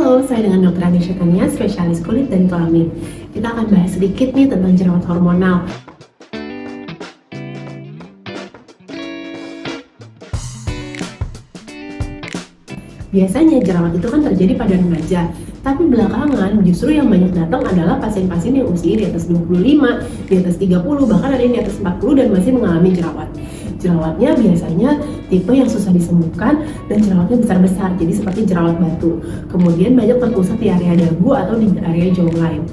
Halo, saya dengan Dr. Anisha Tania, spesialis kulit dan kelamin. Kita akan bahas sedikit nih tentang jerawat hormonal. Biasanya jerawat itu kan terjadi pada remaja, tapi belakangan justru yang banyak datang adalah pasien-pasien yang usia di atas 25, di atas 30, bahkan ada yang di atas 40 dan masih mengalami jerawat. Jerawatnya biasanya tipe yang susah disembuhkan dan jerawatnya besar-besar, jadi seperti jerawat batu. Kemudian banyak terpusat di area dagu atau di area jawline.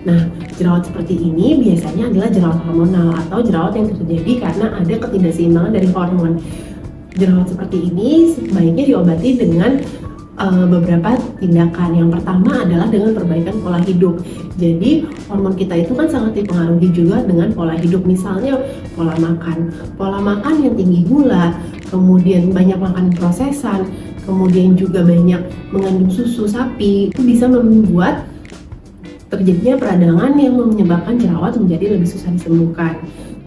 Nah, jerawat seperti ini biasanya adalah jerawat hormonal atau jerawat yang terjadi karena ada ketidakseimbangan dari hormon. Jerawat seperti ini sebaiknya diobati dengan beberapa tindakan. Yang pertama adalah dengan perbaikan pola hidup. Jadi hormon kita itu kan sangat dipengaruhi juga dengan pola hidup. Misalnya pola makan yang tinggi gula, kemudian banyak makan prosesan, kemudian juga banyak mengandung susu sapi, itu bisa membuat terjadinya peradangan yang menyebabkan jerawat menjadi lebih susah disembuhkan.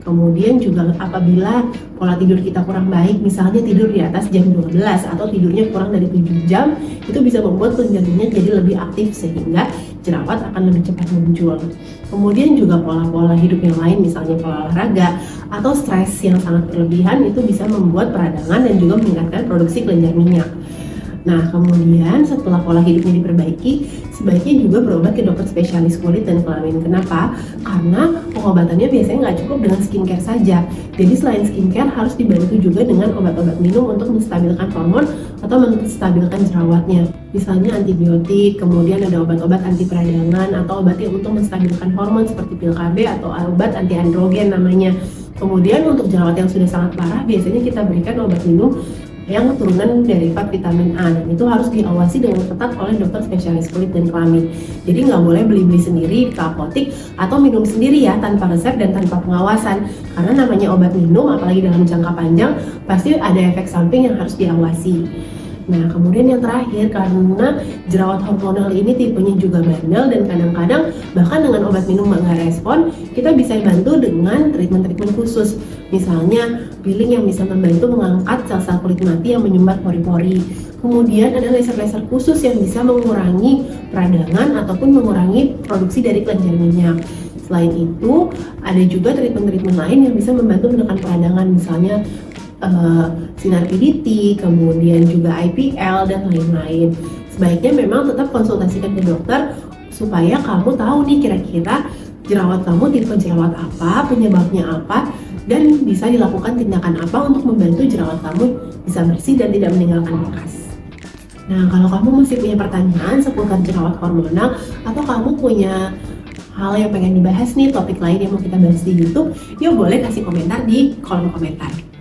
Kemudian juga apabila pola tidur kita kurang baik, misalnya tidur di atas jam 12 atau tidurnya kurang dari 7 jam, itu bisa membuat kulit jarinya jadi lebih aktif sehingga jerawat akan lebih cepat muncul. Kemudian juga pola-pola hidup yang lain, misalnya pola olahraga atau stres yang sangat berlebihan, itu bisa membuat peradangan dan juga meningkatkan produksi kelenjar minyak. Nah, kemudian setelah pola hidupnya diperbaiki, sebaiknya juga berobat ke dokter spesialis kulit dan kelamin. Kenapa? Karena pengobatannya biasanya nggak cukup dengan skincare saja. Jadi selain skincare harus dibantu juga dengan obat-obat minum untuk menstabilkan hormon atau menstabilkan jerawatnya. Misalnya antibiotik, kemudian ada obat-obat anti peradangan atau obat yang untuk menstabilkan hormon seperti pil KB atau obat anti androgen namanya. Kemudian untuk jerawat yang sudah sangat parah, biasanya kita berikan obat minum yang turunan derivat vitamin A, dan itu harus diawasi dengan ketat oleh dokter spesialis kulit dan kelamin. Jadi nggak boleh beli-beli sendiri ke apotik atau minum sendiri ya tanpa resep dan tanpa pengawasan, karena namanya obat minum apalagi dalam jangka panjang pasti ada efek samping yang harus diawasi. Nah, kemudian yang terakhir, karena jerawat hormonal ini tipenya juga bandel dan kadang-kadang bahkan dengan obat minum nggak respon, kita bisa bantu dengan treatment-treatment khusus. Misalnya peeling yang bisa membantu mengangkat sel-sel kulit mati yang menyumbat pori-pori. Kemudian ada laser-laser khusus yang bisa mengurangi peradangan ataupun mengurangi produksi dari kelenjar minyak. Selain itu, ada juga treatment-treatment lain yang bisa membantu menekan peradangan, misalnya sinar PDT, kemudian juga IPL dan lain-lain. Sebaiknya memang tetap konsultasikan ke dokter supaya kamu tahu nih kira-kira jerawat kamu tipe jerawat apa, penyebabnya apa, dan bisa dilakukan tindakan apa untuk membantu jerawat kamu bisa bersih dan tidak meninggalkan bekas. Nah, kalau kamu masih punya pertanyaan seputar jerawat hormonal atau kamu punya hal yang pengen dibahas nih, topik lain yang mau kita bahas di YouTube, yuk boleh kasih komentar di kolom komentar.